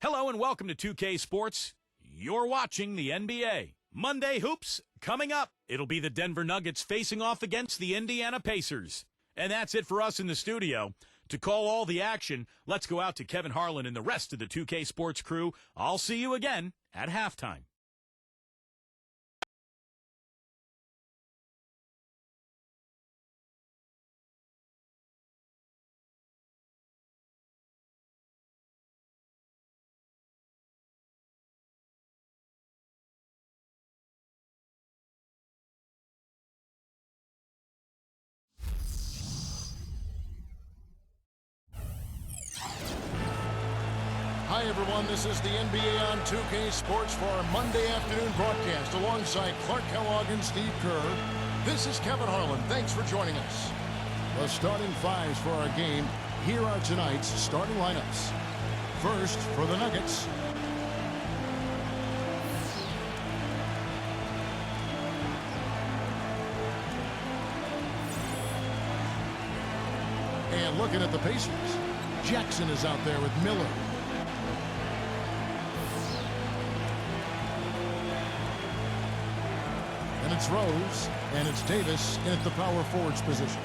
Hello and welcome to 2K Sports. You're watching the NBA. Monday Hoops coming up. It'll be the Denver Nuggets facing off against the Indiana Pacers. And that's it for us in the studio. To call all the action, let's go out to Kevin Harlan and the rest of the 2K Sports crew. I'll see you again at halftime. Hi everyone, this is the NBA on 2K Sports for our Monday afternoon broadcast alongside Clark Kellogg and Steve Kerr. This is Kevin Harlan. Thanks for joining us. The starting fives for our game. Here are tonight's starting lineups. First, for the Nuggets. And looking at the Pacers, Jackson is out there with Miller. And it's Rose, and it's Davis in at the power forwards position.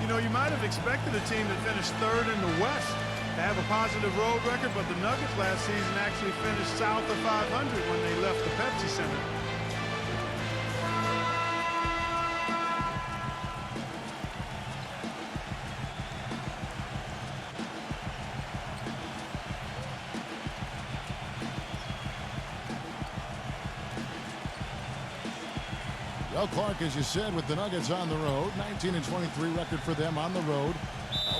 You know, you might have expected a team that finished third in the West to have a positive road record, but the Nuggets last season actually finished south of 500 when they left the Pepsi Center. Well, Clark, as you said, with the Nuggets on the road, 19-23 record for them on the road.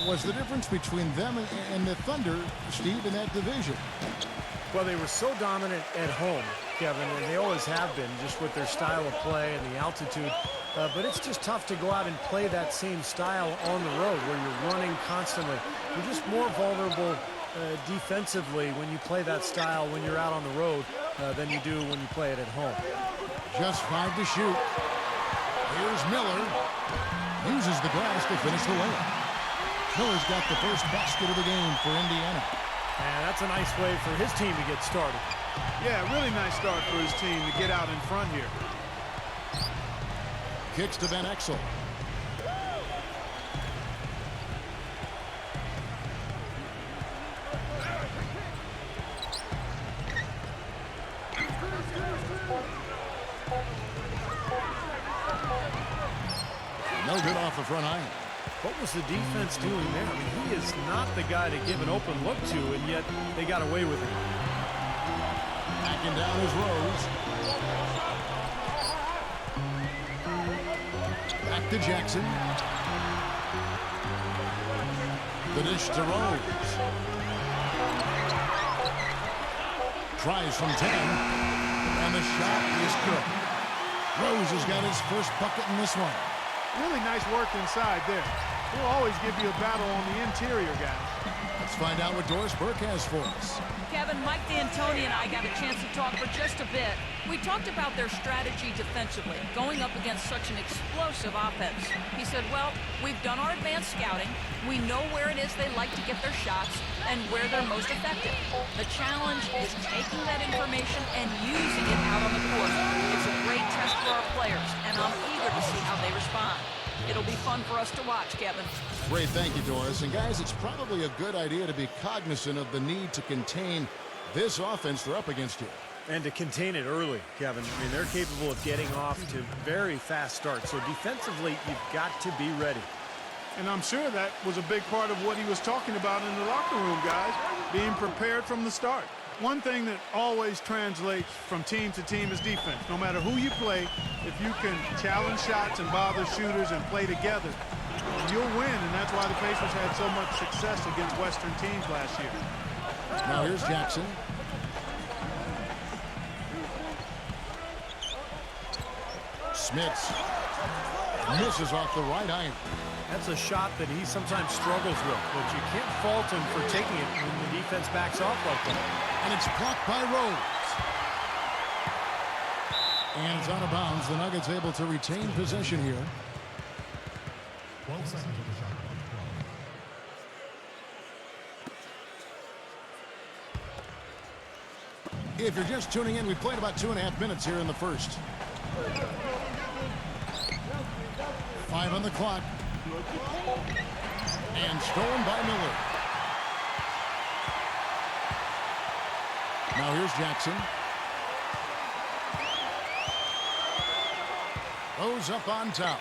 Was the difference between them and the Thunder, Steve, in that division? Well, they were so dominant at home, Kevin, and they always have been, just with their style of play and the altitude. But it's just tough to go out and play that same style on the road where you're running constantly. You're just more vulnerable defensively when you play that style when you're out on the road than you do when you play it at home. Just 5 to shoot. Here's Miller. Uses the glass to finish the layup. Miller's got the first basket of the game for Indiana. And that's a nice way for his team to get started. Yeah, really nice start for his team to get out in front here. Kicks to Van Exel. No good off the front iron. What was the defense doing there? I mean, he is not the guy to give an open look to, and yet they got away with it. Backing down is Rose. Back to Jackson. The dish to Rose. Tries from 10. And the shot is good. Rose has got his first bucket in this one. Really nice work inside there. He'll always give you a battle on the interior, guys. Let's find out what Doris Burke has for us. Kevin, Mike D'Antoni and I got a chance to talk for just a bit. We talked about their strategy defensively, going up against such an explosive offense. He said, well, we've done our advanced scouting. We know where it is they like to get their shots and where they're most effective. The challenge is taking that information and using it out on the court. It's a great test for our players, and I'm eager to see how they respond. It'll be fun for us to watch, Kevin. Great, thank you, Doris. And guys, it's probably a good idea to be cognizant of the need to contain this offense they're up against here. And to contain it early, Kevin. I mean, they're capable of getting off to very fast starts. So defensively, you've got to be ready. And I'm sure that was a big part of what he was talking about in the locker room, guys, being prepared from the start. One thing that always translates from team to team is defense. No matter who you play, if you can challenge shots and bother shooters and play together, you'll win. And that's why the Pacers had so much success against Western teams last year. Now here's Jackson. Smits misses off the right iron. That's a shot that he sometimes struggles with, but you can't fault him for taking it when the defense backs off like that. And it's blocked by Rose. And it's out of bounds. The Nuggets able to retain possession here. 12 seconds of the shot. If you're just tuning in, we played about 2.5 minutes here in the first. 5 on the clock. And stolen by Miller. Now here's Jackson. Rose up on top.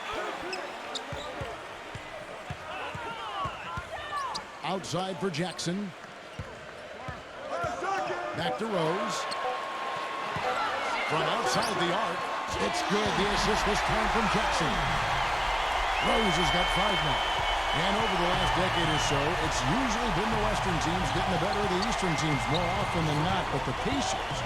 Outside for Jackson. Back to Rose. From outside the arc. It's good. The assist this time from Jackson. Rose has got 5 now. And over the last decade or so, it's usually been the Western teams getting the better of the Eastern teams more often than not. But the Pacers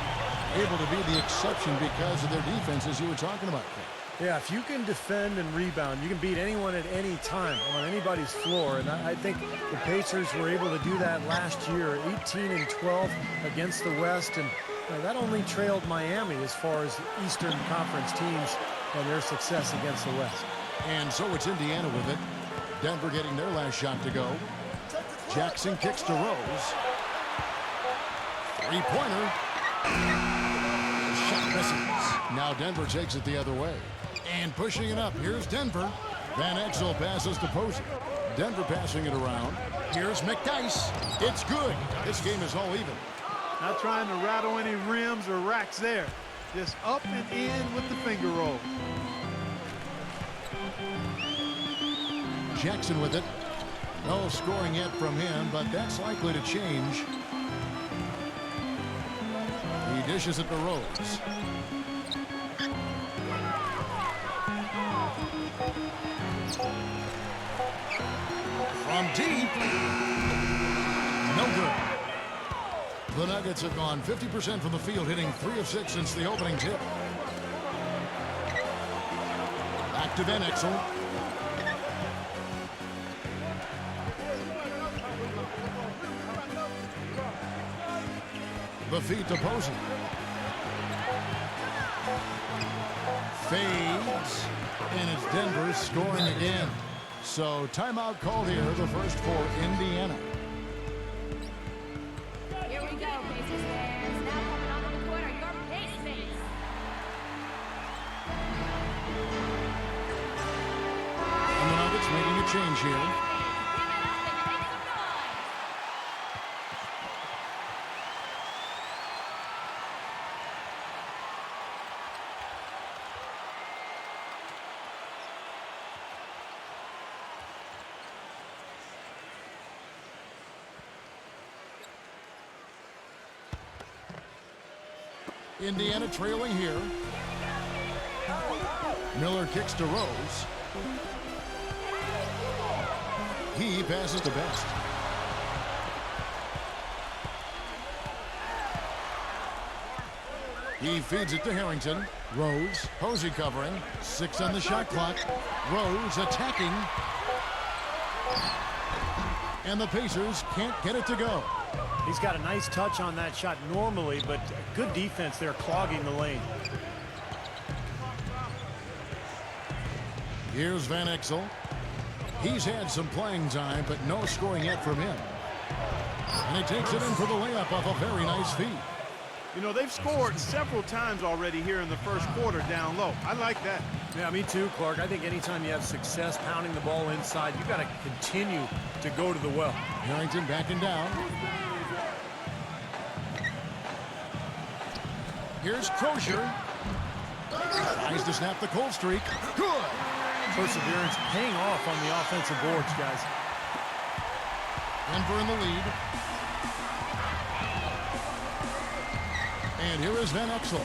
able to be the exception because of their defense, as you were talking about, Chris. Yeah, if you can defend and rebound, you can beat anyone at any time on anybody's floor. And I think the Pacers were able to do that last year, 18-12 against the West. And that only trailed Miami as far as Eastern Conference teams and their success against the West. And so it's Indiana with it. Denver getting their last shot to go. Jackson kicks to Rose. Three-pointer. Shot misses. Now Denver takes it the other way. And pushing it up. Here's Denver. Van Exel passes to Posey. Denver passing it around. Here's McDyess. It's good. This game is all even. Not trying to rattle any rims or racks there. Just up and in with the finger roll. Jackson with it. No scoring yet from him, but that's likely to change. He dishes it to Rose. From deep. No good. The Nuggets have gone 50% from the field, hitting 3 of 6 since the opening tip. Back to Van Exel. The feed to Posey. Fades. And it's Denver scoring again. So timeout called here, the first for Indiana. Here we go, Pacers fans. Now coming onto the court are your pace mates. And the Nuggets making a change here. Indiana trailing here. Miller kicks to Rose. He passes to Best. He feeds it to Harrington. Rose, Posey covering. 6 on the shot clock. Rose attacking. And the Pacers can't get it to go. He's got a nice touch on that shot normally, but good defense there clogging the lane. Here's Van Exel. He's had some playing time, but no scoring yet from him. And he takes it in for the layup off a very nice feed. You know, they've scored several times already here in the first quarter down low. I like that. Yeah, me too, Clark. I think anytime you have success pounding the ball inside, you got to continue to go to the well. Harrington backing down. Here's Crozier. Tries to snap the cold streak. Good. Perseverance paying off on the offensive boards, guys. Denver in the lead. And here is Van Exel.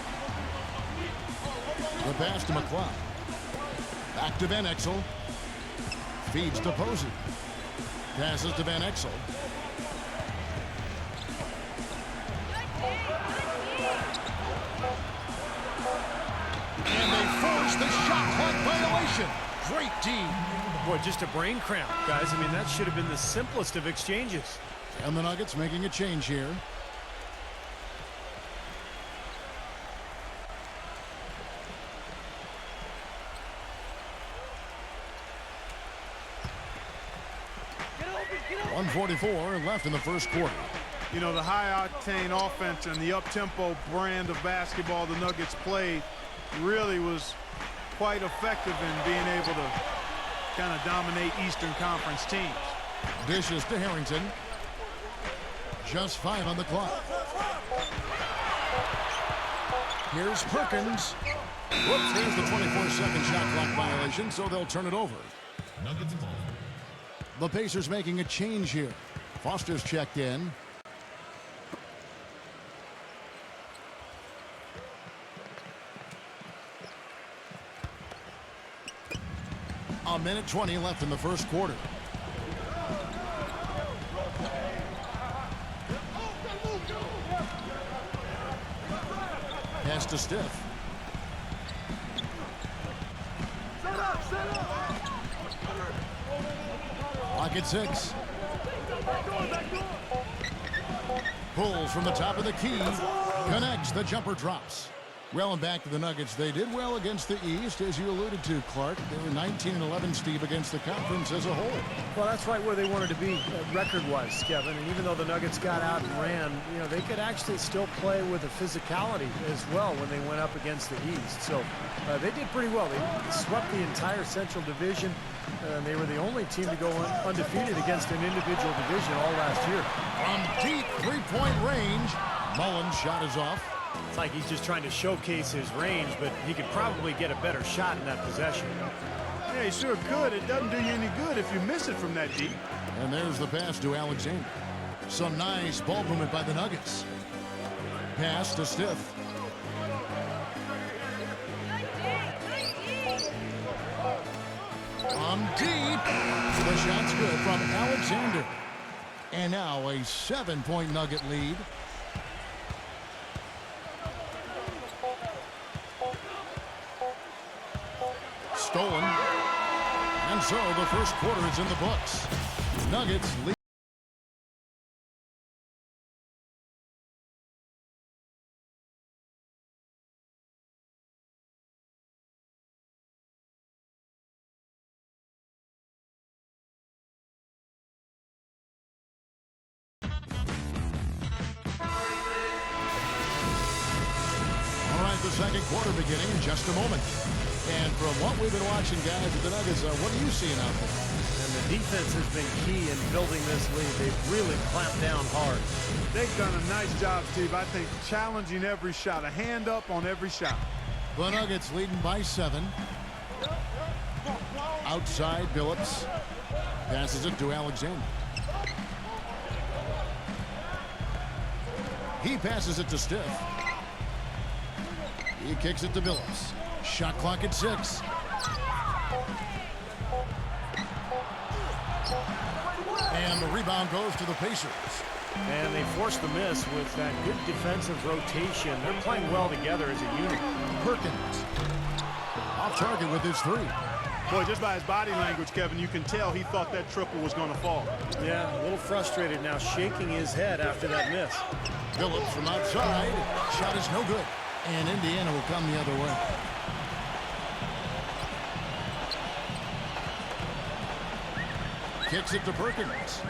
The pass to McCloud. Back to Van Exel. Feeds to Posey. Passes to Van Exel. And they force the shot clock violation. Great D. Boy, just a brain cramp, guys. I mean, that should have been the simplest of exchanges. And the Nuggets making a change here. .144 left in the first quarter. You know, the high-octane offense and the up-tempo brand of basketball the Nuggets played really was quite effective in being able to kind of dominate Eastern Conference teams. Dishes to Harrington. Just 5 on the clock. Here's Perkins. Whoops, there's the 24-second shot clock violation, so they'll turn it over. Nuggets ball. The Pacers making a change here. Foster's checked in. A minute 20 left in the first quarter. Pass to Stiff. Clock at 6. Pulls from the top of the key. Connects. The jumper drops. Well, and back to the Nuggets. They did well against the East, as you alluded to, Clark. They were 19-11, Steve, against the conference as a whole. Well, that's right where they wanted to be record-wise, Kevin. And even though the Nuggets got out and ran, you know, they could actually still play with a physicality as well when they went up against the East. So they did pretty well. They swept the entire Central Division. They were the only team to go undefeated against an individual division all last year. From deep three-point range, Mullen's shot is off. It's like he's just trying to showcase his range, but he could probably get a better shot in that possession. Yeah, he sure could. It doesn't do you any good if you miss it from that deep. And there's the pass to Alexander. Some nice ball movement by the Nuggets. Pass to Stiff. From deep. The shot's good from Alexander. And now a 7-point Nugget lead. Stolen. And so the first quarter is in the books. Nuggets lead. All right, the second quarter beginning in just a moment. And from what we've been watching, guys, with the Nuggets, what are you seeing out there? And the defense has been key in building this lead. They've really clamped down hard. They've done a nice job, Steve. I think challenging every shot, a hand up on every shot. The Nuggets leading by 7. Outside, Billups passes it to Alexander. He passes it to Stiff. He kicks it to Billups. Shot clock at 6. And the rebound goes to the Pacers. And they forced the miss with that good defensive rotation. They're playing well together as a unit. Perkins off target with his 3. Boy, just by his body language, Kevin, you can tell he thought that triple was going to fall. Yeah, a little frustrated now, shaking his head after that miss. Billups from outside. Shot is no good. And Indiana will come the other way. Kicks it to Perkins.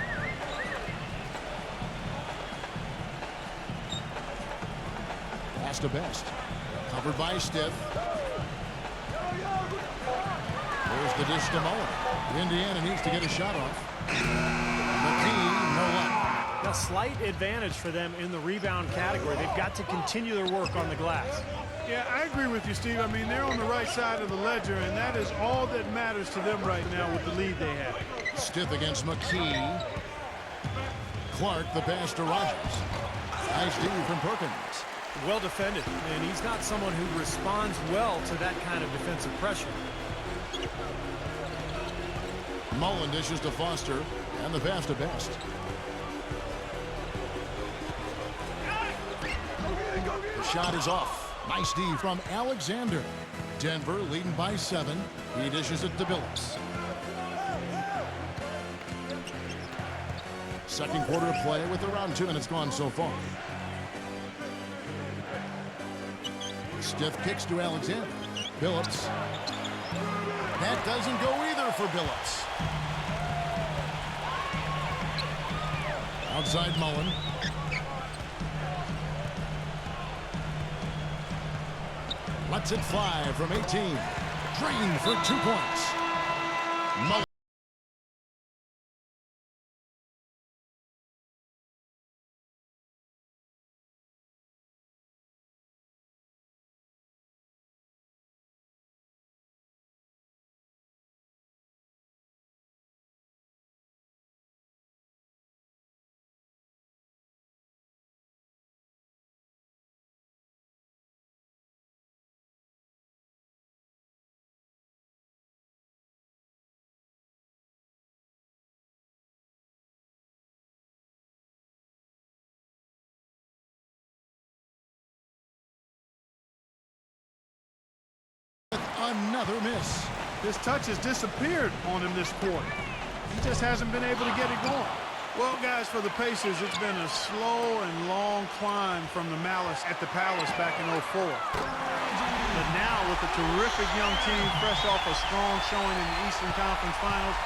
Pass to Best. Covered by Stiff. There's the dish to Mullen. Indiana needs to get a shot off. McKee, no luck. A slight advantage for them in the rebound category. They've got to continue their work on the glass. Yeah, I agree with you, Steve. I mean, they're on the right side of the ledger, and that is all that matters to them right now with the lead they have. Stiff against McKee. Clark, the pass to Rogers. Nice D from Perkins. Well defended, and he's not someone who responds well to that kind of defensive pressure. Mullen dishes to Foster, and the pass to Best. The shot is off. Nice D from Alexander. Denver leading by 7. He dishes it to Billups. Second quarter of play with around 2 minutes gone so far. Stiff kicks to Alexander. Billups. That doesn't go either for Billups. Outside Mullen. Lets it fly from 18. Drained for 2 points. Mullen. Another miss. This touch has disappeared on him this quarter. He just hasn't been able to get it going. Well, guys, for the Pacers, it's been a slow and long climb from the malice at the Palace back in '04. But now, with a terrific young team fresh off a strong showing in the Eastern Conference Finals,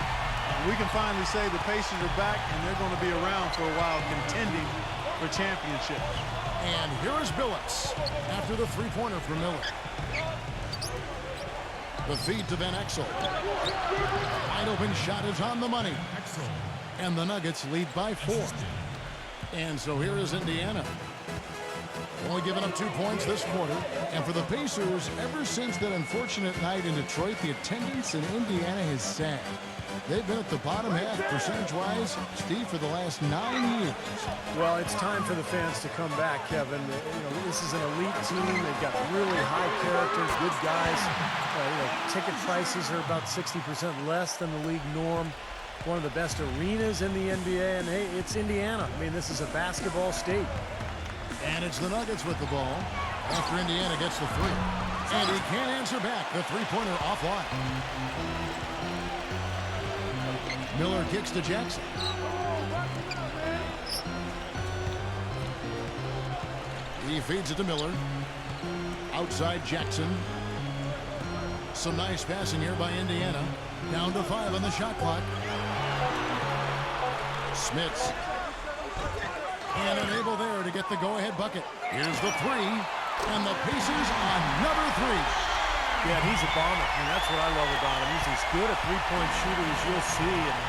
we can finally say the Pacers are back, and they're going to be around for a while contending for championships. And here is Billups after the three-pointer from Miller. The feed to Van Exel. Wide open shot is on the money. And the Nuggets lead by 4. And so here is Indiana. Only giving up 2 points this quarter. And for the Pacers, ever since that unfortunate night in Detroit, the attendance in Indiana has sagged. They've been at the bottom half, percentage-wise, Steve, for the last 9 years. Well, it's time for the fans to come back, Kevin. This is an elite team. They've got really high characters, good guys. Ticket prices are about 60% less than the league norm. One of the best arenas in the NBA, and hey, it's Indiana. I mean, this is a basketball state. And it's the Nuggets with the ball after Indiana gets the three. And he can't answer back. The three-pointer offline. Miller kicks to Jackson. He feeds it to Miller. Outside Jackson. Some nice passing here by Indiana. Down to 5 on the shot clock. Smits. And unable there to get the go-ahead bucket. Here's the three. And the Pacers another three. Yeah, he's a bomber. I mean, that's what I love about him. He's as good a three-point shooter as you'll see. And,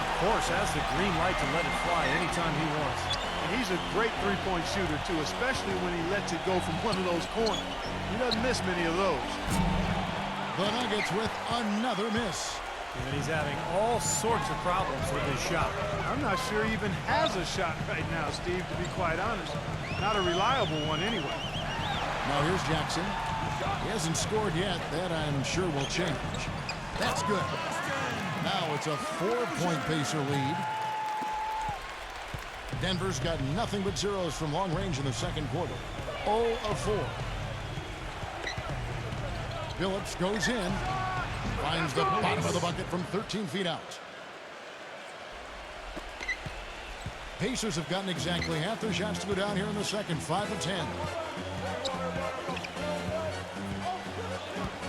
of course, has the green light to let it fly anytime he wants. And he's a great three-point shooter, too, especially when he lets it go from one of those corners. He doesn't miss many of those. The Nuggets with another miss. And he's having all sorts of problems with his shot. I'm not sure he even has a shot right now, Steve, to be quite honest. Not a reliable one anyway. Now here's Jackson. He hasn't scored yet. That, I'm sure, will change. That's good. Now it's a 4-point Pacer lead. Denver's got nothing but zeros from long range in the second quarter. 0 of 4. Billups goes in. Finds the bottom of the bucket from 13 feet out. Pacers have gotten exactly half their shots to go down here in the second. 5 of 10.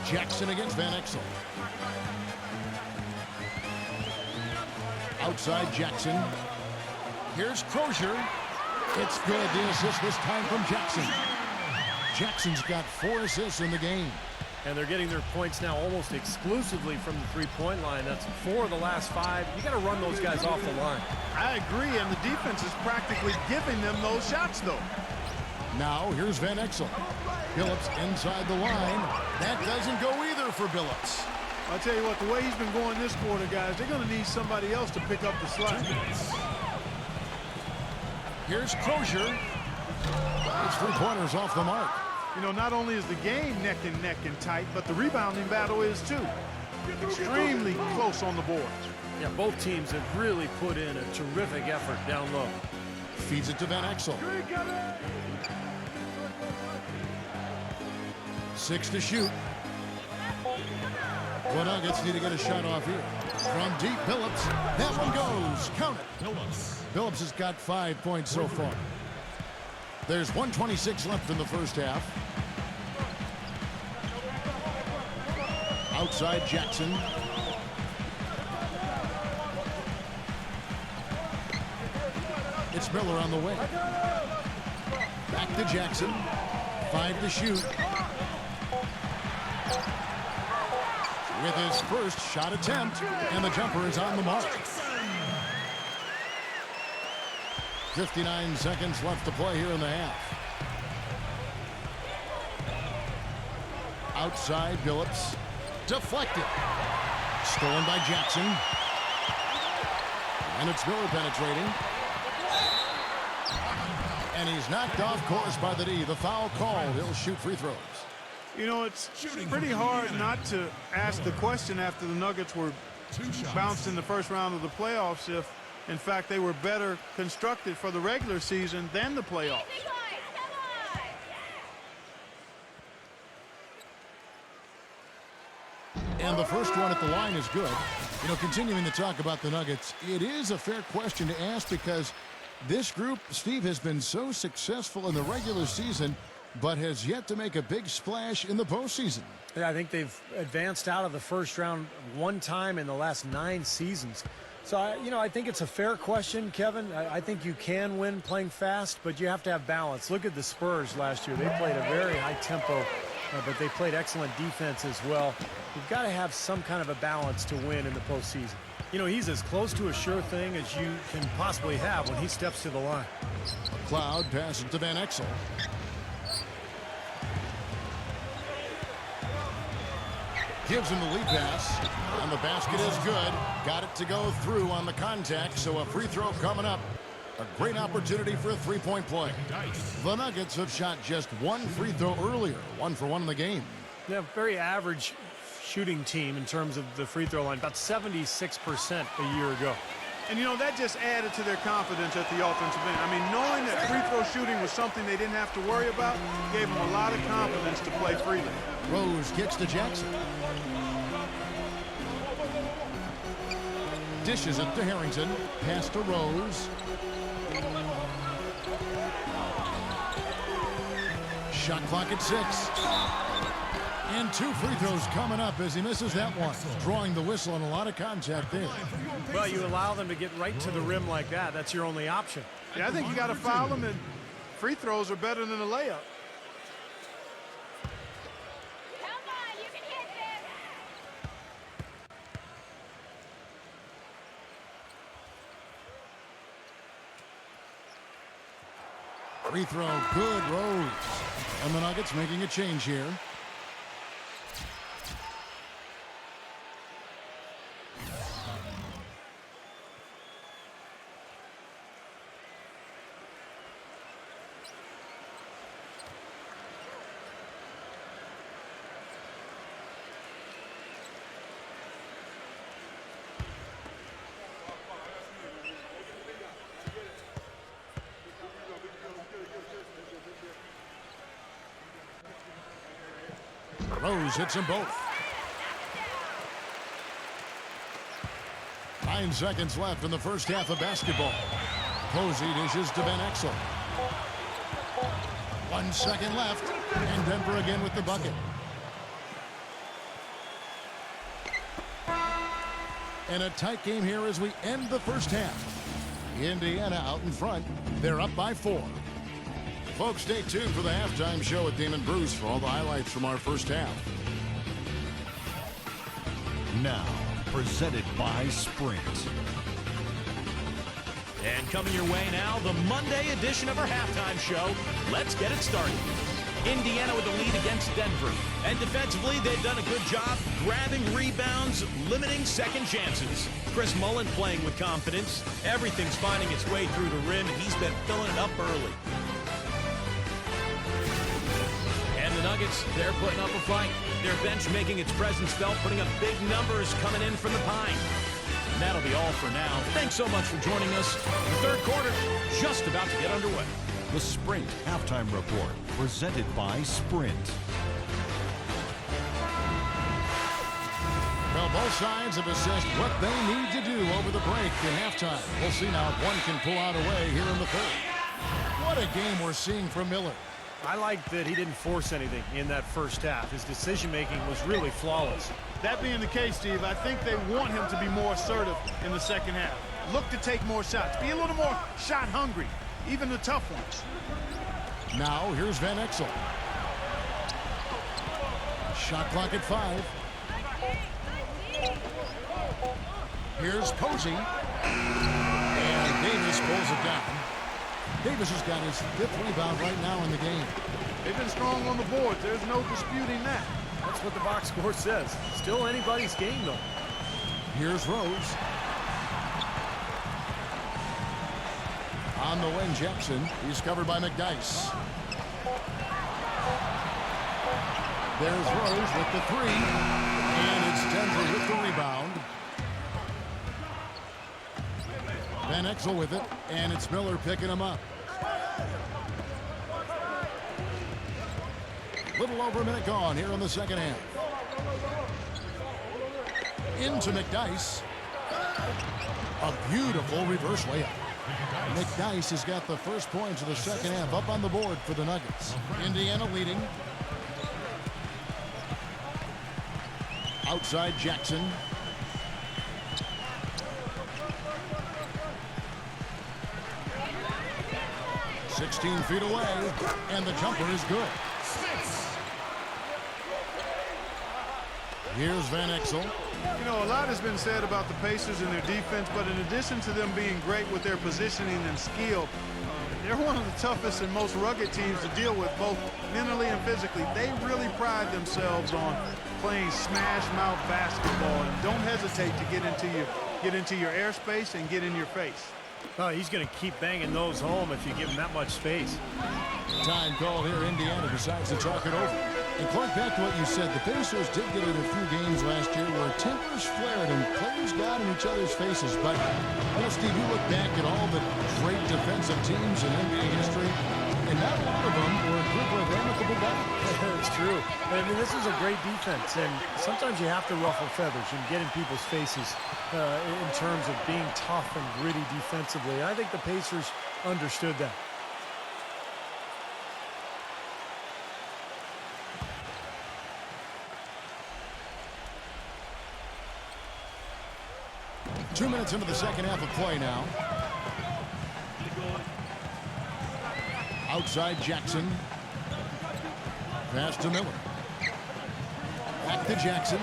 Jackson against Van Exel. Outside Jackson. Here's Crozier. It's good. The assist this time from Jackson. Jackson's got 4 assists in the game. And they're getting their points now almost exclusively from the three-point line. That's 4 of the last 5. You got to run those guys off the line. I agree, and the defense is practically giving them those shots, though. Now, here's Van Exel. Billups inside the line. That doesn't go either for Billups. I'll tell you what, the way he's been going this quarter, guys, they're going to need somebody else to pick up the slack. Here's Crozier. It's 3-pointers off the mark. You know, not only is the game neck and tight, but the rebounding battle is too. Extremely close on the boards. Yeah, both teams have really put in a terrific effort down low. Feeds it to Van Exel. 6 to shoot. The Nuggets need to get a shot off here. From deep, Billups. That one goes. Count it. Billups has got 5 points so far. There's 1:26 left in the first half. Outside Jackson. It's Miller on the way. Back to Jackson. 5 to shoot. with his first shot attempt, and the jumper is on the mark. 59 seconds left to play here in the half. Outside, Billups. Deflected. Stolen by Jackson. And it's Miller penetrating. And he's knocked off course by the D. The foul called. He'll shoot free throws. You know, it's pretty hard not to ask the question after the Nuggets were bounced in the first round of the playoffs if, in fact, they were better constructed for the regular season than the playoffs. And the first one at the line is good. You know, continuing to talk about the Nuggets, it is a fair question to ask because this group, Steve, has been so successful in the regular season, but has yet to make a big splash in the postseason. Yeah, I think they've advanced out of the first round one time in the last 9 seasons. So, I think it's a fair question, Kevin. I think you can win playing fast, but you have to have balance. Look at the Spurs last year. They played a very high tempo, but they played excellent defense as well. You've got to have some kind of a balance to win in the postseason. You know, he's as close to a sure thing as you can possibly have when he steps to the line. Cloud passes to Van Exel. Gives him the lead pass, and the basket is good. Got it to go through on the contact, so a free throw coming up. A great opportunity for a three-point play. The Nuggets have shot just one free throw earlier, 1 for 1 in the game. Yeah, very average shooting team in terms of the free throw line, about 76% a year ago. And, you know, that just added to their confidence at the offensive end. I mean, knowing that free throw shooting was something they didn't have to worry about gave them a lot of confidence to play freely. Rose gets to Jackson. Dishes it to Harrington. Pass to Rose. Shot clock at 6. And 2 free throws coming up as he misses that one. Drawing the whistle and a lot of contact there. Well, you allow them to get right to the rim like that. That's your only option. Yeah, I think you got to foul them, and free throws are better than a layup. Come on, you can hit this. Free throw, good, Rose. And the Nuggets making a change here. Rose hits them both. 9 seconds left in the first half of basketball. Posey dishes to Van Exel. 1 second left, and Denver again with the bucket. And a tight game here as we end the first half. Indiana out in front. They're up by 4. Folks, stay tuned for the halftime show with Damon Bruce for all the highlights from our first half. Now, presented by Sprint. And coming your way now, the Monday edition of our halftime show. Let's get it started. Indiana with the lead against Denver. And defensively, they've done a good job grabbing rebounds, limiting second chances. Chris Mullen playing with confidence. Everything's finding its way through the rim, and he's been filling it up early. And the Nuggets, they're putting up a fight. Their bench making its presence felt, putting up big numbers coming in from the Pine. And that'll be all for now. Thanks so much for joining us. The third quarter just about to get underway. The Sprint Halftime Report, presented by Sprint. Well, both sides have assessed what they need to do over the break at halftime. We'll see now if one can pull out away here in the third. What a game we're seeing from Miller. I like that he didn't force anything in that first half. His decision-making was really flawless. That being the case, Steve, I think they want him to be more assertive in the second half. Look to take more shots. Be a little more shot hungry, even the tough ones. Now, here's Van Exel. Shot clock at 5. Here's Posey. And Davis pulls it down. Davis has got his 5th rebound right now in the game. They've been strong on the boards. There's no disputing that. That's what the box score says. Still anybody's game, though. Here's Rose. On the wing, Jackson. He's covered by McDyess. There's Rose with the 3. And it's Denver with the rebound. Van Exel with it. And it's Miller picking him up. Little over a minute gone here in the second half. Into McDyess. A beautiful reverse layup. McDyess has got the first points of the second half up on the board for the Nuggets. Indiana leading. Outside Jackson. "16 feet away, and the jumper is good." Here's Van Exel. You know, a lot has been said about the Pacers and their defense, but in addition to them being great with their positioning and skill, they're one of the toughest and most rugged teams to deal with, both mentally and physically. They really pride themselves on playing smash mouth basketball, and don't hesitate to get into your airspace and get in your face. Oh, he's going to keep banging those home if you give him that much space. Time call here. Indiana decides to talk it over. And Clark, back to what you said, the Pacers did get in a few games last year where tempers flared and players got in each other's faces. But, you know, Steve, you look back at all the great defensive teams in NBA history, and not a lot of them were a group of amicable guys. It's true. I mean, this is a great defense, and sometimes you have to ruffle feathers and get in people's faces in terms of being tough and gritty defensively. I think the Pacers understood that. Two minutes into the second half of play now. Outside Jackson. Pass to Miller. Back to Jackson.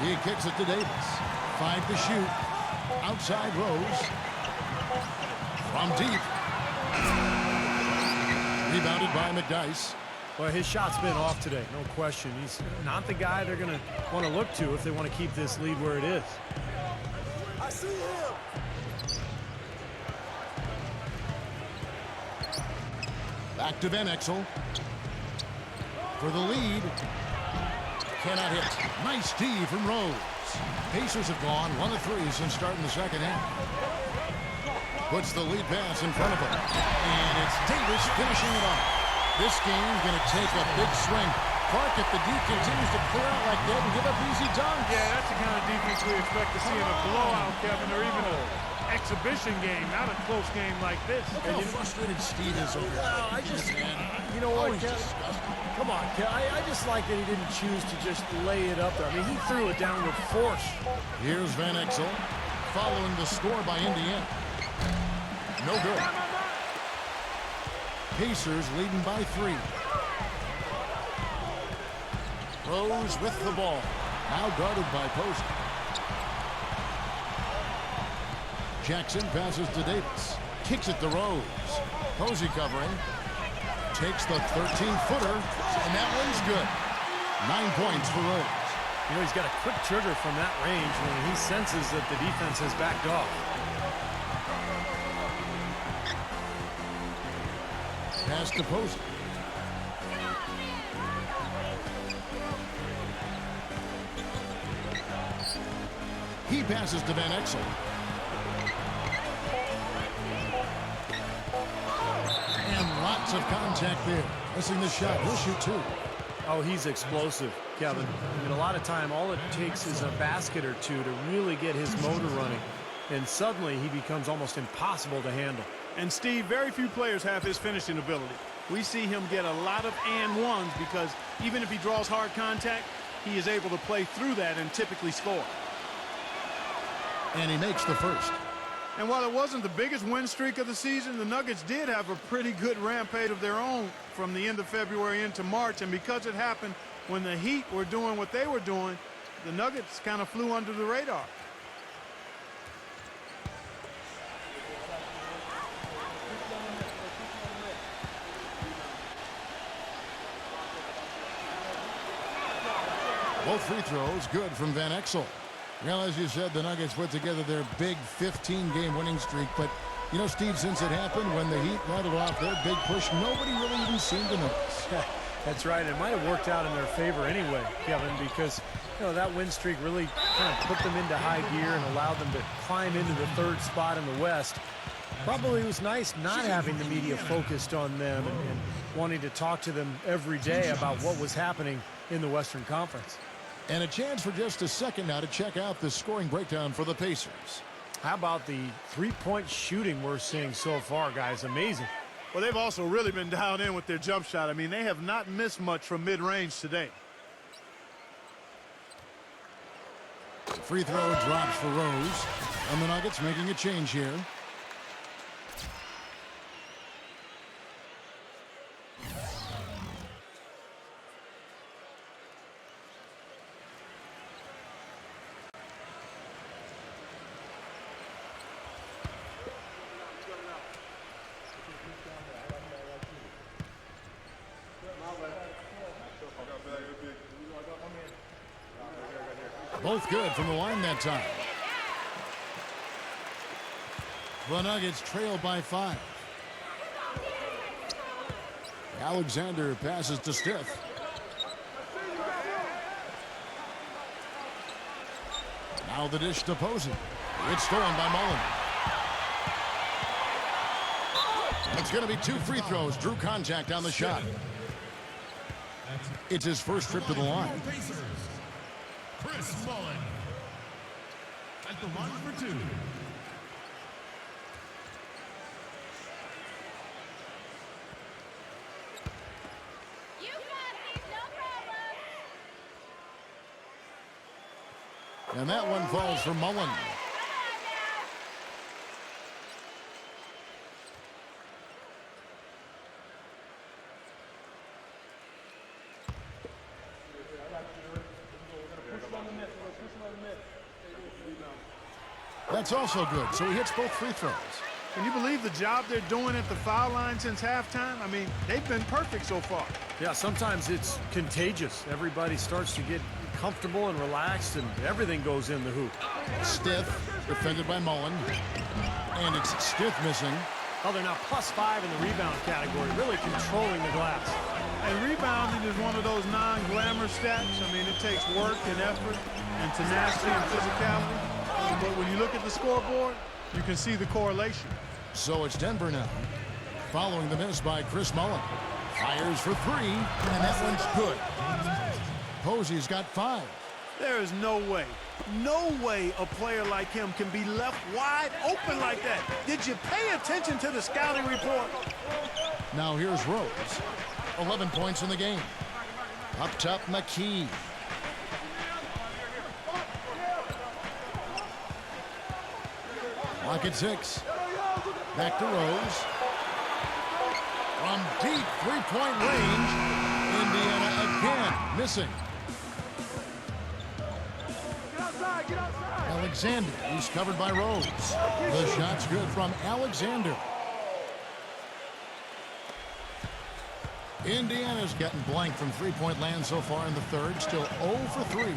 He kicks it to Davis. 5 to shoot. Outside Rose. From deep. Rebounded by McDyess. Well, his shot's been off today, no question. He's not the guy they're going to want to look to if they want to keep this lead where it is. I see him. Back to Van Exel. For the lead. Cannot hit. Nice D from Rose. Pacers have gone 1 of 3 since starting the second half. Puts the lead pass in front of him. And it's Davis finishing it off. This game's going to take a big swing. Clark, if the D continues to clear out like that and give up easy dunks. Yeah, that's the kind of defense we expect to see in a blowout, Kevin, or even an exhibition game, not a close game like this. Look how frustrated Steve is over here. You know what, Kev? Come on, Kev. I just like that he didn't choose to just lay it up there. I mean, he threw it down with force. Here's Van Exel, following the score by Indiana. No good. Pacers leading by 3. Rose with the ball. Now guarded by Posey. Jackson passes to Davis. Kicks it to Rose. Posey covering. Takes the 13-footer. And that one's good. 9 points for Rose. You know, he's got a quick trigger from that range when he senses that the defense has backed off. Pass to Posey. He passes to Van Exel. And lots of contact there. Missing the shot. He'll shoot 2. Oh, he's explosive, Kevin. I mean, a lot of time, all it takes is a basket or two to really get his motor running. And suddenly, he becomes almost impossible to handle. And, Steve, very few players have his finishing ability. We see him get a lot of and-ones because even if he draws hard contact, he is able to play through that and typically score. And he makes the first. And while it wasn't the biggest win streak of the season, the Nuggets did have a pretty good rampage of their own from the end of February into March. And because it happened when the Heat were doing what they were doing, the Nuggets kind of flew under the radar. Both free throws good from Van Exel. Well, as you said, the Nuggets put together their big 15-game winning streak. But, you know, Steve, since it happened, when the Heat rattled off their big push, nobody really even seemed to notice. That's right. It might have worked out in their favor anyway, Kevin, because, you know, that win streak really kind of put them into high gear and allowed them to climb into the third spot in the West. Probably it was nice not having the media focused on them and wanting to talk to them every day about what was happening in the Western Conference. And a chance for just a second now to check out the scoring breakdown for the Pacers. How about the three-point shooting we're seeing so far, guys? Amazing. Well, they've also really been dialed in with their jump shot. I mean, they have not missed much from mid-range today. Free throw drops for Rose. And the Nuggets making a change here. Both good from the line that time. The Nuggets trail by 5. Alexander passes to Stith. Now the dish to Posey. It's stolen by Mullen. It's going to be 2 free throws. Drew contact on the shot. It's his first trip to the line. Chris Mullen at the line for 2. You got these, no problem. And that one falls for Mullen. That's also good, so he hits both free throws. Can you believe the job they're doing at the foul line since halftime? I mean, they've been perfect so far. Yeah, sometimes it's contagious. Everybody starts to get comfortable and relaxed, and everything goes in the hoop. Stith, defended by Mullen. And it's Stith missing. Oh, they're now +5 in the rebound category, really controlling the glass. And rebounding is one of those non-glamour stats. I mean, it takes work and effort and tenacity and physicality. But when you look at the scoreboard, you can see the correlation. So it's Denver now. Following the miss by Chris Mullen. Fires for 3, and that one's good. Posey's got 5. There is no way a player like him can be left wide open like that. Did you pay attention to the scouting report? Now here's Rose. 11 points in the game. Up top, McKee. Lock at 6. Back to Rose. From deep three-point range, Indiana again missing. Alexander, he's covered by Rose. The shot's good from Alexander. Indiana's gotten blank from three-point land so far in the third, still 0 for 3.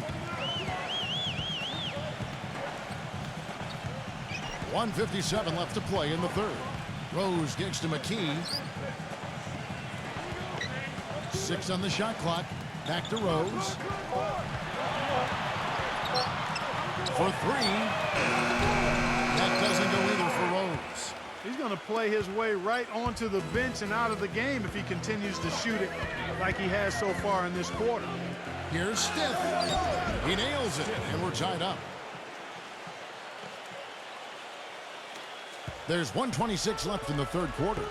1:57 left to play in the third. Rose gets to McKee. 6 on the shot clock. Back to Rose. For 3. That doesn't go either for Rose. He's going to play his way right onto the bench and out of the game if he continues to shoot it like he has so far in this quarter. Here's Stith. He nails it, and we're tied up. There's 1:26 left in the third quarter.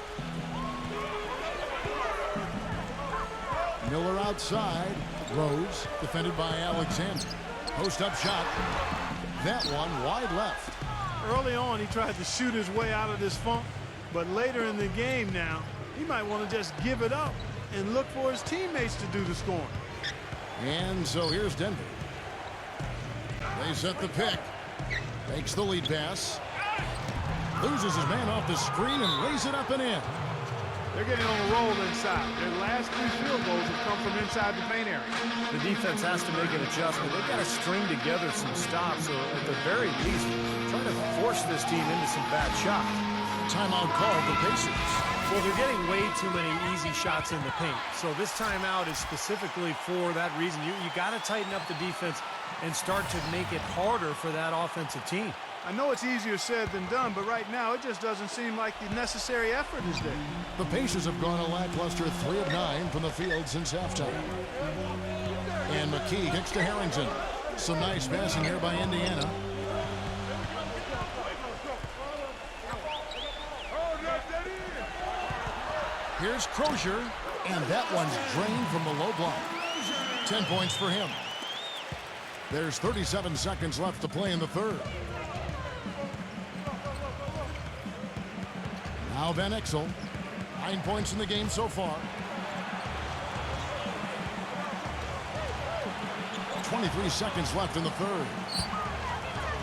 Miller outside. Rose, defended by Alexander. Post-up shot. That one wide left. Early on, he tried to shoot his way out of this funk, but later in the game now, he might want to just give it up and look for his teammates to do the scoring. And so here's Denver. They set the pick. Makes the lead pass. Loses his man off the screen and lays it up and in. They're getting on a roll inside. Their last 3 field goals have come from inside the paint area. The defense has to make an adjustment. They've got to string together some stops, or at the very least, try to force this team into some bad shots. Timeout called the Pacers. Well, they're getting way too many easy shots in the paint. So this timeout is specifically for that reason. You got to tighten up the defense and start to make it harder for that offensive team. I know it's easier said than done, but right now it just doesn't seem like the necessary effort is there. The Pacers have gone a lackluster 3 of 9 from the field since halftime. And McKee kicks to Harrington. Some nice passing here by Indiana. Here's Crozier, and that one's drained from the low block. 10 points for him. There's 37 seconds left to play in the third. Now Van Exel, 9 points in the game so far. 23 seconds left in the third.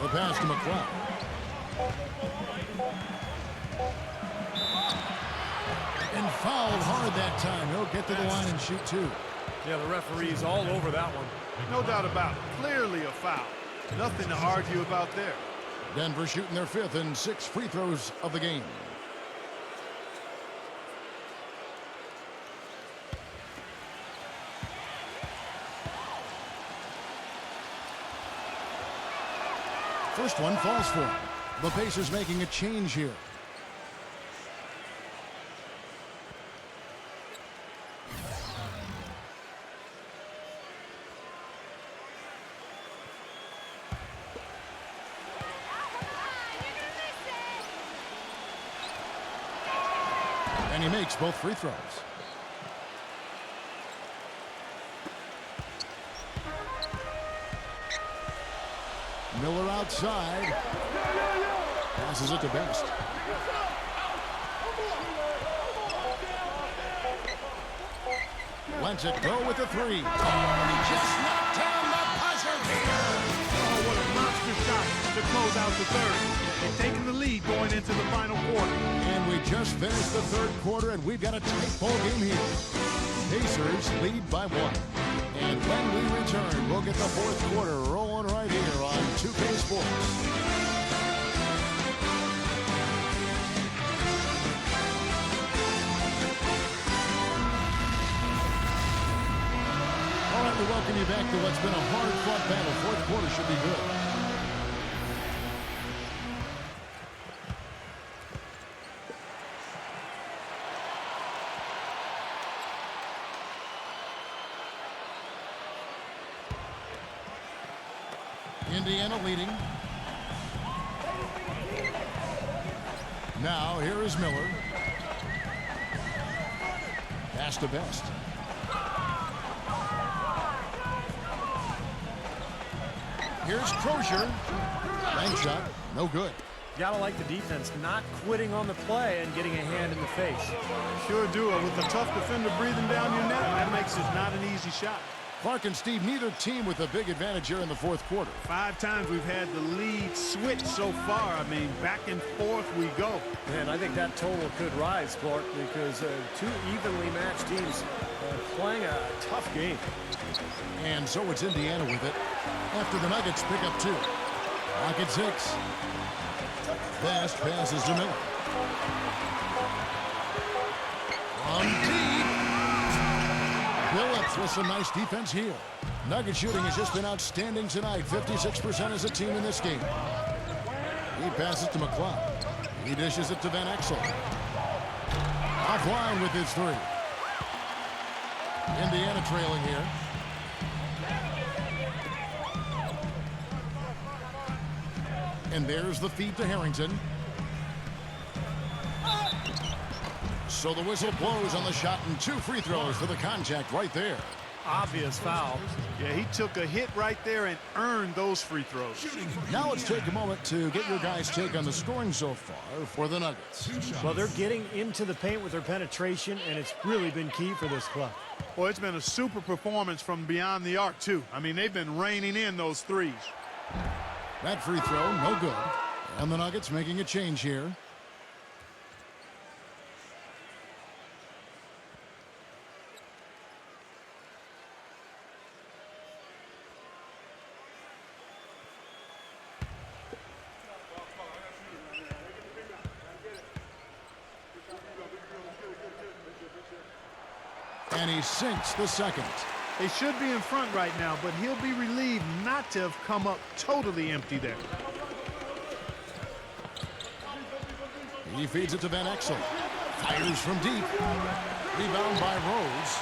The pass to McLeod. And fouled hard that time. He'll get to the line and shoot 2. Yeah, the referee's all over that one. No doubt about it. Clearly a foul. Nothing to argue about there. Denver shooting their 5th and 6th free throws of the game. First one falls for him. The Pacers making a change here. And he makes both free throws. Miller outside. Passes it to Best. Lets it go with the 3. He just knocked down the buzzer beater. Oh, what a monster shot to close out the third. They've taken the lead going into the final quarter. And we just finished the third quarter, and we've got a tight ball game here. Pacers lead by 1. And when we return, we'll get the fourth quarter rolling right here on 2K Sports. All right, we welcome you back to what's been a hard-fought battle. Fourth quarter should be good. Indiana leading. Now here is Miller. Pass to Best. Here's Crozier. Bank shot, no good. Gotta like the defense not quitting on the play and getting a hand in the face. Sure do. With a tough defender breathing down your neck, that makes it not an easy shot. Clark and Steve, neither team with a big advantage here in the fourth quarter. 5 times we've had the lead switch so far. I mean, back and forth we go. Man, I think that total could rise, Clark, because 2 evenly matched teams playing a tough game. And so it's Indiana with it after the Nuggets pick up 2. Clock at 6. Best passes to Miller. From deep. Billups with some nice defense here. Nugget shooting has just been outstanding tonight. 56% as a team in this game. He passes to McLeod. He dishes it to Van Exel. Offline with his 3. Indiana trailing here. And there's the feed to Harrington. So the whistle blows on the shot and 2 free throws for the contact right there. obvious foul. Yeah, he took a hit right there and earned those free throws. Now let's take a moment to get your guys' take on the scoring so far for the Nuggets. Well, they're getting into the paint with their penetration, and it's really been key for this club. Well, it's been a super performance from beyond the arc, too. I mean, they've been raining in those threes. That free throw, no good. And the Nuggets making a change here. And he sinks the second. They should be in front right now, but he'll be relieved not to have come up totally empty there. He feeds it to Van Exel. Fires from deep. Rebound by Rose.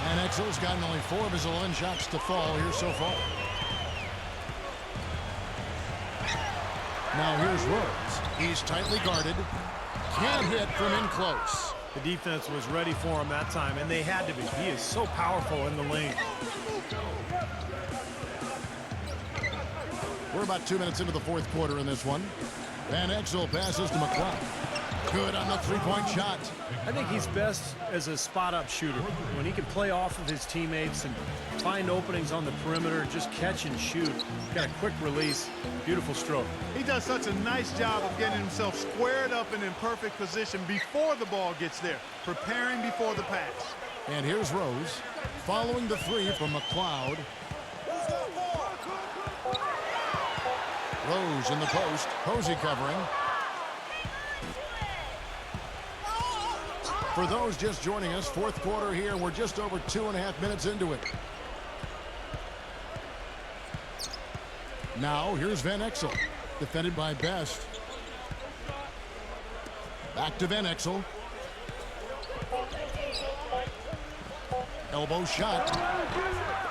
Van Exel's gotten only 4 of his 11 shots to fall here so far. Now here's Rose. He's tightly guarded. Can't hit from in close. The defense was ready for him that time, and they had to be. He is so powerful in the lane. We're about 2 minutes into the fourth quarter in this one. Van Exel passes to McCloud. Good on the three-point shot. I think he's best as a spot-up shooter. When he can play off of his teammates and find openings on the perimeter, just catch and shoot. Got a quick release. Beautiful stroke. He does such a nice job of getting himself squared up and in perfect position before the ball gets there, preparing before the pass. And here's Rose, following the three from McCloud. Rose in the post, Posey covering. For those just joining us, fourth quarter here, we're just over 2.5 minutes into it. Now, here's Van Exel, defended by Best. Back to Van Exel. Elbow shot.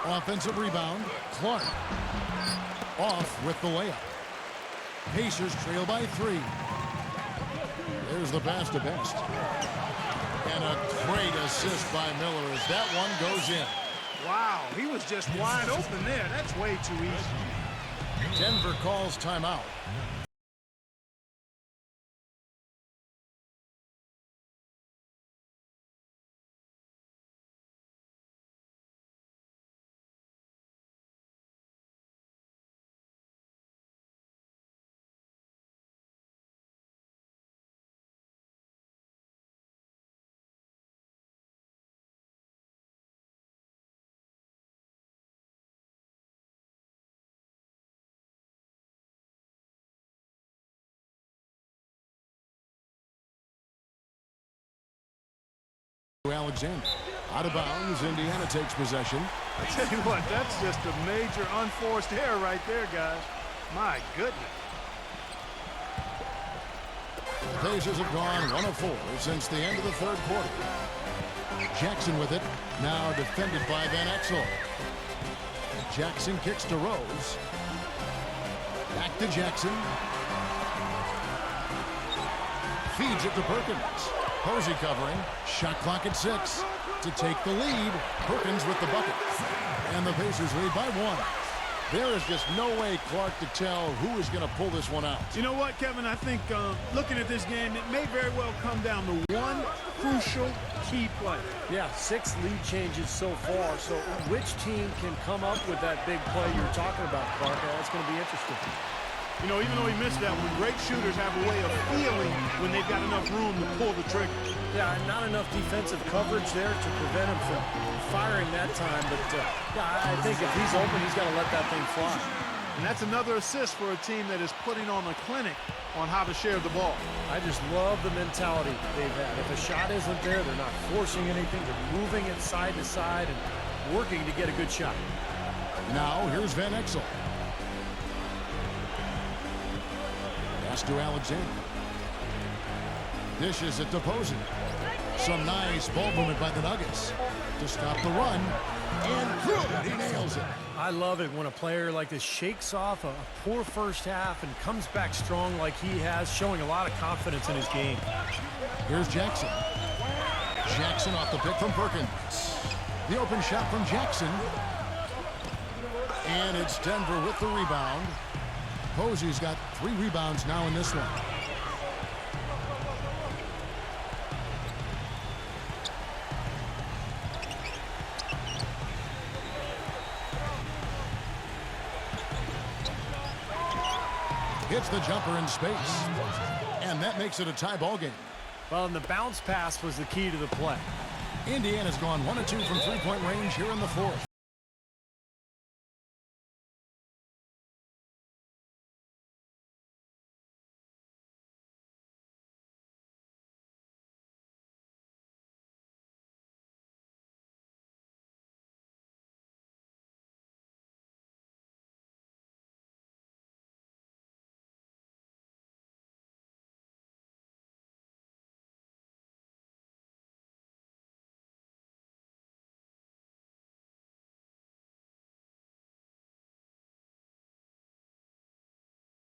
Offensive rebound. Clark. Off with the layup. Pacers trail by 3. There's the pass to Best. And a great assist by Miller as that one goes in. Wow, he was just wide open there. That's way too easy. Denver calls timeout. Alexander. Out of bounds, Indiana takes possession. I tell you what, that's just a major unforced error right there, guys. My goodness. The Pacers have gone 1 of 4 since the end of the third quarter. Jackson with it, now defended by Van Exel. Jackson kicks to Rose. Back to Jackson. Feeds it to Perkins. Posey covering. Shot clock at 6 to take the lead. Perkins with the bucket. And the Pacers lead by 1. There is just no way, Clark, to tell who is going to pull this one out. You know what, Kevin? I think looking at this game, it may very well come down to one crucial key play. Yeah, 6 lead changes so far. So which team can come up with that big play you're talking about, Clark? That's going to be interesting. You know, even though he missed that one, great shooters have a way of feeling when they've got enough room to pull the trigger. Yeah, not enough defensive coverage there to prevent him from firing that time. But yeah, I think if he's open, he's got to let that thing fly. And that's another assist for a team that is putting on a clinic on how to share the ball. I just love the mentality they've had. If a shot isn't there, they're not forcing anything. They're moving it side to side and working to get a good shot. Now, here's Van Exel. Pass to Alexander. Dishes it to Posey. Some nice ball movement by the Nuggets to stop the run. And good, he nails it. I love it when a player like this shakes off a poor first half and comes back strong like he has, showing a lot of confidence in his game. Here's Jackson. Jackson off the pick from Perkins. The open shot from Jackson. And it's Denver with the rebound. Posey's got 3 rebounds now in this one. Hits the jumper in space. And that makes it a tie ball game. Well, and the bounce pass was the key to the play. Indiana's gone 1 of 2 from three-point range here in the fourth.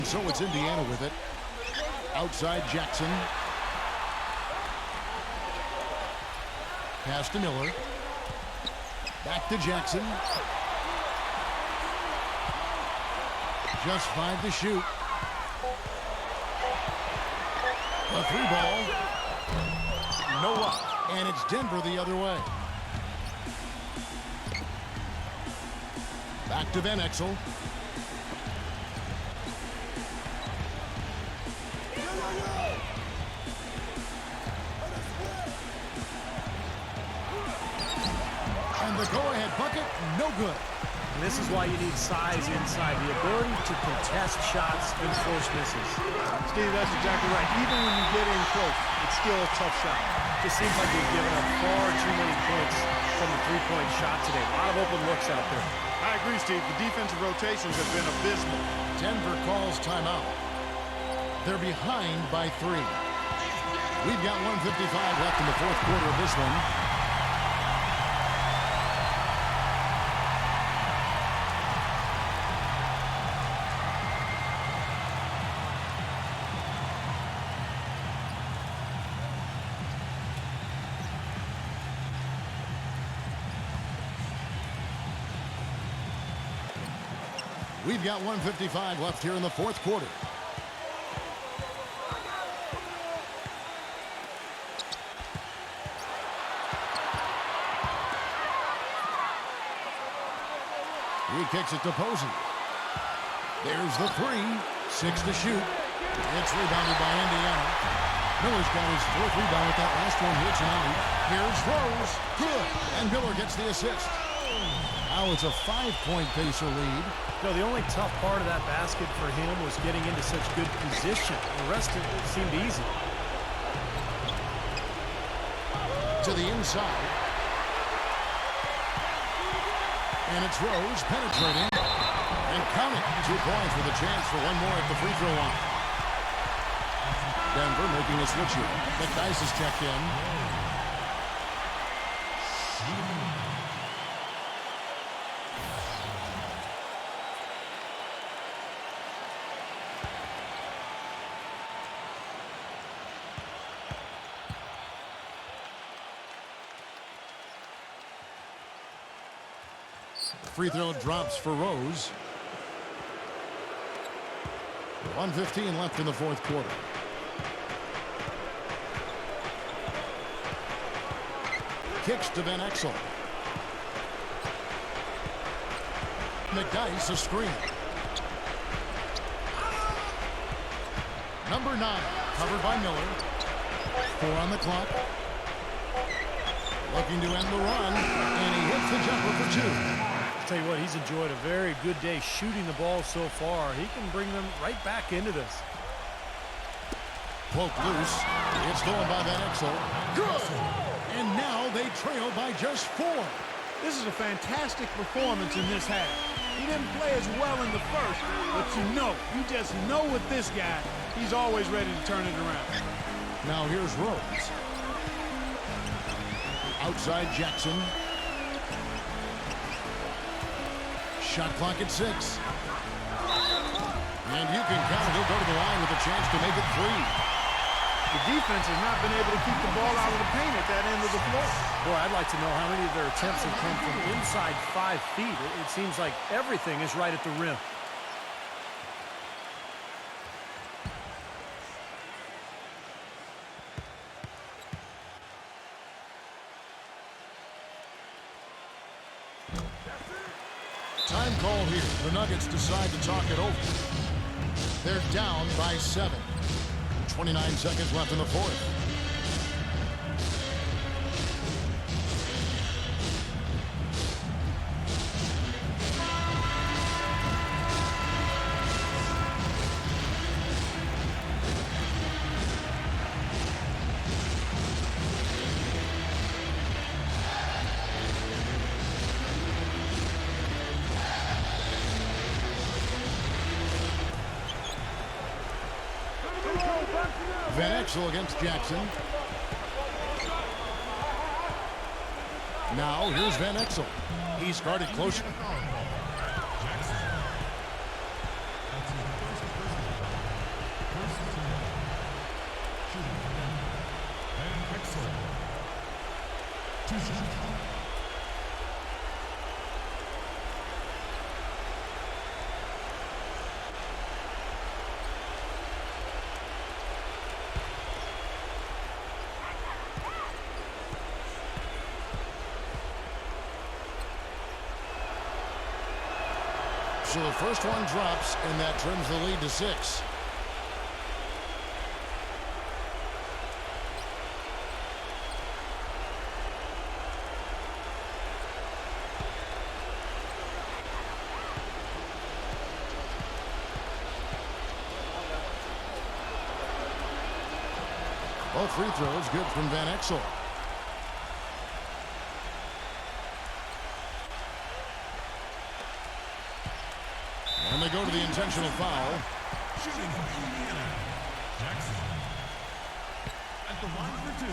So it's Indiana with it. Outside Jackson. Pass to Miller. Back to Jackson. Just 5 to shoot. A 3-ball. No up. And it's Denver the other way. Back to Van Exel. The go-ahead bucket, no good. And this is why you need size inside, the ability to contest shots and force misses. Steve, that's exactly right. Even when you get in close, it's still a tough shot. Just seems like they've given up far too many points from the three-point shot today. A lot of open looks out there. I agree, Steve. The defensive rotations have been abysmal. Denver calls timeout. They're behind by 3. We've got 1:55 left in the fourth quarter of this one. We've got 1:55 left here in the fourth quarter. He kicks it to Posey. There's the 3. 6 to shoot. It's rebounded by Indiana. Miller's got his 4th rebound with that last one here tonight. Here's Rose. Good. And Miller gets the assist. Now it's a 5-point Pacer lead. No, the only tough part of that basket for him was getting into such good position. The rest of it seemed easy. To the inside. And it's Rose penetrating. And counting. 2 points with a chance for one more at the free throw line. Denver making a switch here. McDyess is checked in. Free throw drops for Rose. 1:15 left in the fourth quarter. Kicks to Van Exel. McDyess a screen. Number 9 covered by Miller. 4 on the clock. Looking to end the run, and he hits the jumper for 2. Tell you what, he's enjoyed a very good day shooting the ball so far. He can bring them right back into this. Poke loose. It's stolen by Van Exel. Good! And now they trail by just 4. This is a fantastic performance in this half. He didn't play as well in the first, but you just know with this guy, he's always ready to turn it around. Now here's Rose. Outside Jackson. Shot clock at 6. And you can count. He'll go to the line with a chance to make it 3. The defense has not been able to keep the ball out of the paint at that end of the floor. Boy, I'd like to know how many of their attempts have come from inside 5 feet. It seems like everything is right at the rim. Time call here. The Nuggets decide to talk it over. They're down by 7. 29 seconds left in the fourth. Van Exel against Jackson. Now here's Van Exel. He's guarded closer. So the first one drops, and that trims the lead to 6. Both free throws good from Van Exel. And they go to the intentional foul. Shooting from Indiana. Jackson. At the line for 2.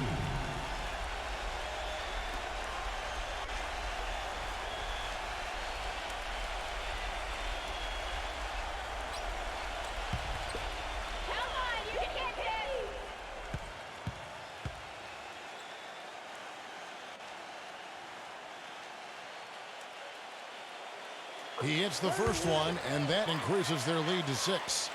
Come on, you can get this! He hits the first one, and that increases their lead to 6.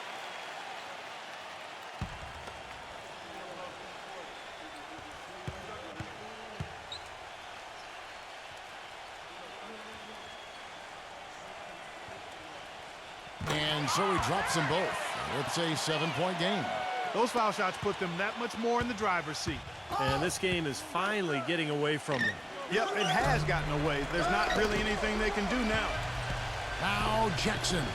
And so he drops them both. It's a 7-point game. Those foul shots put them that much more in the driver's seat. And this game is finally getting away from them. Yep, it has gotten away. There's not really anything they can do now. Now Jackson.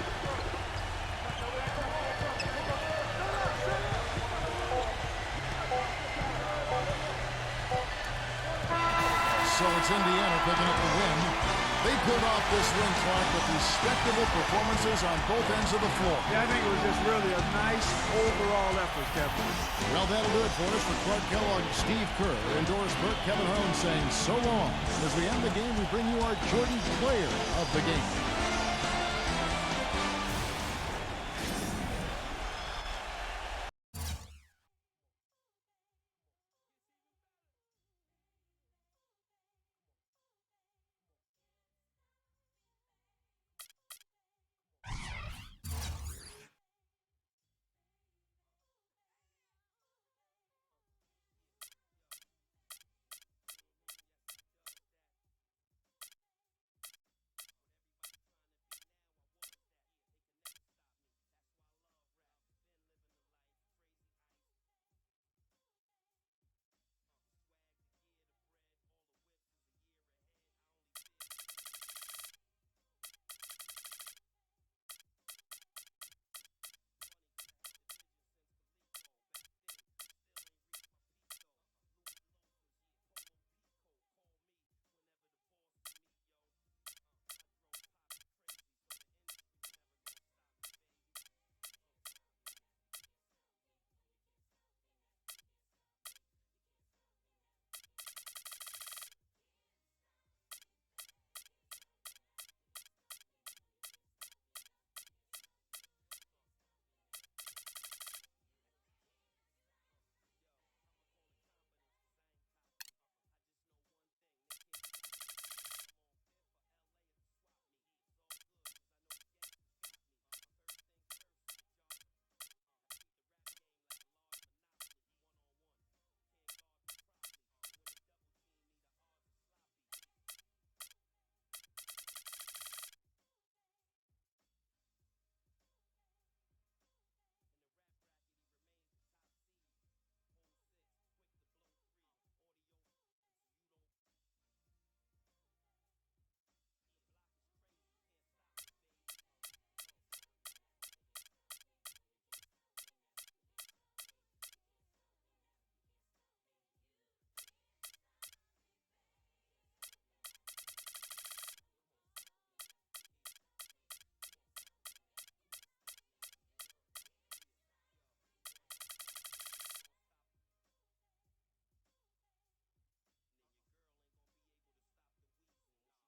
So it's Indiana picking up the win. They pulled off this win, Clark, with respectable performances on both ends of the floor. Yeah, I think it was just really a nice overall effort, Kevin. Well, that'll do it for us. For Clark Kellogg, Steve Kerr, and Doris Burke, Kevin Harlan saying so long. As we end the game, we bring you our Jordan Player of the Game.